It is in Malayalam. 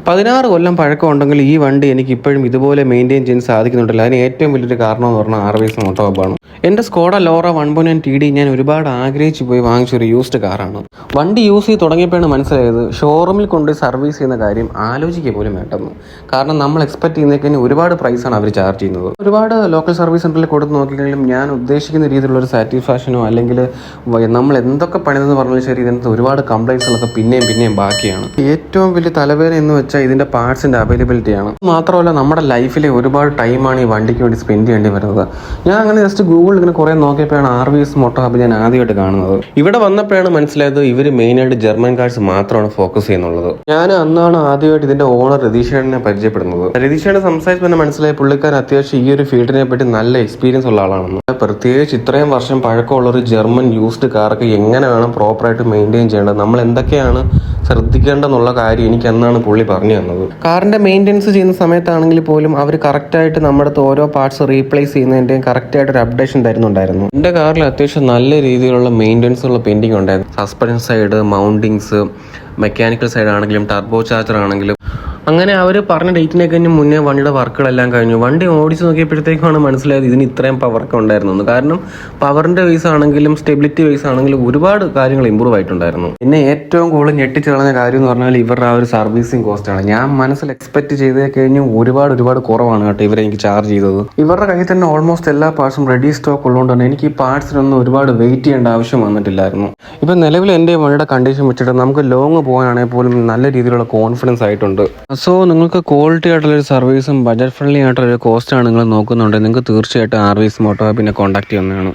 16 കൊല്ലം പഴക്കമുണ്ടെങ്കിൽ ഈ വണ്ടി എനിക്ക് ഇപ്പോഴും ഇതുപോലെ മെയിൻറ്റെയിൻ ചെയ്യാൻ സാധിക്കുന്നുണ്ടല്ലോ. അതിന് ഏറ്റവും വലിയൊരു കാരണം എന്ന് പറഞ്ഞാൽ ആർവീസ് മോട്ടോ ഹബ്ബാണ്. എൻ്റെ സ്കോഡ ലോറ 1.9 TD ഞാൻ ഒരുപാട് ആഗ്രഹിച്ച് പോയി വാങ്ങിച്ചൊരു യൂസ്ഡ് കാറാണ്. വണ്ടി യൂസ് ചെയ്ത് തുടങ്ങിയപ്പോഴാണ് മനസ്സിലായത് ഷോറൂമിൽ കൊണ്ട് സർവീസ് ചെയ്യുന്ന കാര്യം ആലോചിക്കുക പോലും വേണ്ടെന്ന്. കാരണം നമ്മൾ എക്സ്പെക്ട് ചെയ്യുന്നതിന് ഒരുപാട് പ്രൈസാണ് അവർ ചാർജ് ചെയ്യുന്നത്. ഒരുപാട് ലോക്കൽ സർവീസ് സെൻ്ററിൽ കൊടുത്ത് നോക്കിയെങ്കിലും ഞാൻ ഉദ്ദേശിക്കുന്ന രീതിയിലുള്ള ഒരു സാറ്റിസ്ഫാക്ഷനോ അല്ലെങ്കിൽ നമ്മൾ എന്തൊക്കെ പണിതെന്ന് പറഞ്ഞാലും ശരി, ഇതിനകത്ത് ഒരുപാട് കംപ്ലൈൻസുകളൊക്കെ പിന്നെയും ബാക്കിയാണ്. ഏറ്റവും വലിയ തലവേദന എന്ന് വെച്ചാൽ ഇതിൻ്റെ പാർട്സിൻ്റെ അവൈലബിലിറ്റിയാണ്. മാത്രമല്ല നമ്മുടെ ലൈഫിലെ ഒരുപാട് ടൈമാണ് ഈ വണ്ടിക്ക് വേണ്ടി സ്പെൻഡ് ചെയ്യേണ്ടി വരുന്നത്. ഞാൻ അങ്ങനെ ജസ്റ്റ് ഗൂഗിളിൽ ഇങ്ങനെ കുറേ നോക്കിയപ്പോഴാണ് ആർവീസ് മോട്ടോ ഹബ്ബ് ഞാൻ ആദ്യമായിട്ട് കാണുന്നത്. ഇവിടെ വന്നപ്പോഴാണ് മനസ്സിലായത് ഇവർ മെയിനായിട്ട് ജർമ്മൻ കാർസ് മാത്രമാണ് ഫോക്കസ് ചെയ്യുന്നുള്ളത്. ഞാൻ അന്നാണ് ആദ്യമായിട്ട് ഇതിൻ്റെ ഓണർ രതീഷേട്ടനെ പരിചയപ്പെടുന്നത്. രതീഷേട്ടൻ സംസാരിച്ചപ്പോൾ തന്നെ മനസ്സിലായി പുള്ളിക്കാരൻ അത്യാവശ്യം ഈ ഒരു ഫീൽഡിനെ പറ്റി നല്ല എക്സ്പീരിയൻസ് ഉള്ള ആളാണെന്ന്. പ്രത്യേകിച്ച് ഇത്രയും വർഷം പഴക്കമുള്ള ഒരു ജർമ്മൻ യൂസ്ഡ് കാറൊക്കെ എങ്ങനെ വേണം പ്രോപ്പറായിട്ട് മെയിൻറ്റെയിൻ ചെയ്യേണ്ടത്, നമ്മൾ എന്തൊക്കെയാണ് ശ്രദ്ധിക്കേണ്ടെന്നുള്ള കാര്യം എനിക്ക് അന്നാണ് പുള്ളി പറഞ്ഞു തന്നത്. കാറിൻ്റെ മെയിൻ്റെനൻസ് ചെയ്യുന്ന സമയത്താണെങ്കിൽ പോലും അവർ കറക്റ്റായിട്ട് നമ്മുടെ അടുത്ത് ഓരോ പാർട്സ് റീപ്ലേസ് ചെയ്യുന്നതിൻ്റെയും കറക്റ്റായിട്ട് ഒരു അപ്ഡേഷൻ തരുന്നുണ്ടായിരുന്നു. എൻ്റെ കാറിൽ അത്യാവശ്യം നല്ല രീതിയിലുള്ള മെയിൻ്റെനൻസ് ഉള്ള പെയിൻറ്റിംഗ് ഉണ്ടായിരുന്നു. Suspension side, mountings, mechanical side ആണെങ്കിലും ടർബോ ചാർജർ ആണെങ്കിലും അങ്ങനെ അവർ പറഞ്ഞ ഡേറ്റിനൊക്കെ മുന്നേ വണ്ടിയുടെ വർക്കുകളെല്ലാം കഴിഞ്ഞു. വണ്ടി ഓടിച്ച് നോക്കിയപ്പോഴത്തേക്കാണ് മനസ്സിലായത് ഇതിന് ഇത്രയും പവറൊക്കെ ഉണ്ടായിരുന്നു. കാരണം പവറിൻ്റെ വൈസ് ആണെങ്കിലും സ്റ്റെബിലിറ്റി വൈസ് ആണെങ്കിലും ഒരുപാട് കാര്യങ്ങൾ ഇമ്പ്രൂവ് ആയിട്ടുണ്ടായിരുന്നു. പിന്നെ ഏറ്റവും കൂടുതൽ ഞെട്ടിച്ച് കളഞ്ഞ കാര്യം എന്ന് പറഞ്ഞാൽ ഇവരുടെ ആ ഒരു സർവീസിങ് കോസ്റ്റാണ്. ഞാൻ മനസ്സിൽ എക്സ്പെക്ട് ചെയ്തേ കഴിഞ്ഞു ഒരുപാട് കുറവാണ് കേട്ടോ ഇവരെ എനിക്ക് ചാർജ് ചെയ്തത്. ഇവരുടെ കയ്യിൽ തന്നെ ഓൾമോസ്റ്റ് എല്ലാ പാർട്സും റെഡി സ്റ്റോക്ക് ഉള്ളതുകൊണ്ട് തന്നെ എനിക്ക് ഈ പാർട്സിനൊന്നും ഒരുപാട് വെയിറ്റ് ചെയ്യേണ്ട ആവശ്യം വന്നിട്ടില്ലായിരുന്നു. ഇപ്പം നിലവിൽ എൻ്റെ വണ്ടിയുടെ കണ്ടീഷൻ വെച്ചിട്ട് നമുക്ക് ലോങ് പോകാനാണെങ്കിൽ പോലും നല്ല രീതിയിലുള്ള കോൺഫിഡൻസ് ആയിട്ടുണ്ട്. സോ നിങ്ങൾക്ക് ക്വാളിറ്റി ആയിട്ടുള്ളൊരു സർവീസും ബജറ്റ് ഫ്രണ്ട്ലി ആയിട്ടുള്ളൊരു കോസ്റ്റാണ് നിങ്ങൾ നോക്കുന്നുണ്ടെങ്കിൽ നിങ്ങൾക്ക് തീർച്ചയായിട്ടും ആർവീസ് മോട്ടോ ഹബ്ബിനെ കോൺടാക്ട് ചെയ്യുന്നതാണ്.